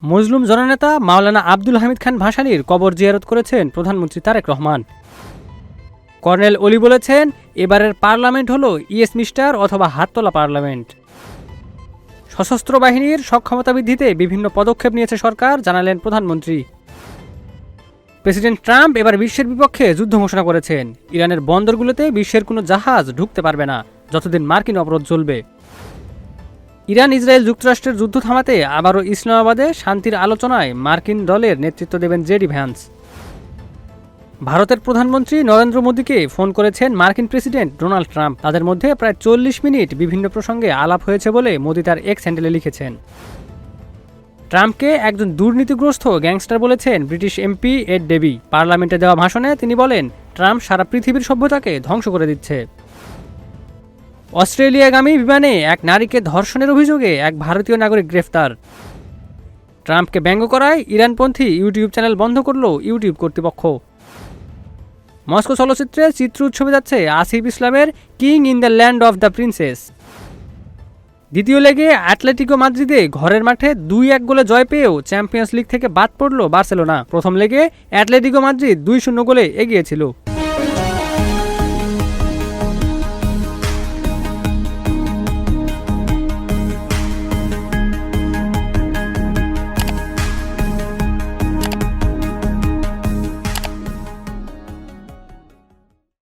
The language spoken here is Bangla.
মজলুম জননেতা মাওলানা আব্দুল হামিদ খান ভাসানীর কবর জিয়ারত করেছেন প্রধানমন্ত্রী তারেক রহমান। কর্নেল অলি বলেছেন, এবারের পার্লামেন্ট হলো ইয়েস মিস্টার অথবা হাততোলা পার্লামেন্ট। সশস্ত্র বাহিনীর সক্ষমতা বৃদ্ধিতে বিভিন্ন পদক্ষেপ নিয়েছে সরকার, জানালেন প্রধানমন্ত্রী। প্রেসিডেন্ট ট্রাম্প এবার বিশ্বের বিপক্ষে যুদ্ধ ঘোষণা করেছেন। ইরানের বন্দরগুলোতে বিশ্বের কোনো জাহাজ ঢুকতে পারবে না যতদিন মার্কিন অবরোধ চলবে। ইরান ইসরায়েল যুক্তরাষ্ট্রের যুদ্ধ থামাতে আবারও ইসলামাবাদে শান্তির আলোচনায় মার্কিন দলের নেতৃত্ব দেবেন জেডি ভ্যান্স। ভারতের প্রধানমন্ত্রী নরেন্দ্র মোদীকে ফোন করেছেন মার্কিন প্রেসিডেন্ট ডোনাল্ড ট্রাম্প। তাদের মধ্যে প্রায় 40 মিনিট বিভিন্ন প্রসঙ্গে আলাপ হয়েছে বলে মোদী তার এক্স হ্যান্ডেলে লিখেছেন। ট্রাম্পকে একজন দুর্নীতিগ্রস্ত গ্যাংস্টার বলেছেন ব্রিটিশ এমপি এড ডেবি। পার্লামেন্টে দেওয়া ভাষণে তিনি বলেন, ট্রাম্প সারা পৃথিবীর সভ্যতাকে ধ্বংস করে দিচ্ছে। অস্ট্রেলিয়াগামী বিমানে এক নারীকে ধর্ষণের অভিযোগে এক ভারতীয় নাগরিক গ্রেফতার। ট্রাম্পকে ব্যঙ্গ করায় ইরানপন্থী ইউটিউব চ্যানেল বন্ধ করল ইউটিউব কর্তৃপক্ষ। মস্কো চলচ্চিত্রে চিত্র উৎসবে যাচ্ছে আসিফ ইসলামের king in the land of the princess. দ্বিতীয় লেগে অ্যাটলেটিকো মাদ্রিদে ঘরের মাঠে 2-1 গোলে জয় পেয়েও চ্যাম্পিয়ন্স লিগ থেকে বাদ পড়ল বার্সেলোনা। প্রথম লেগে অ্যাটলেটিকো মাদ্রিদ 2-0 গোলে এগিয়ে ছিল।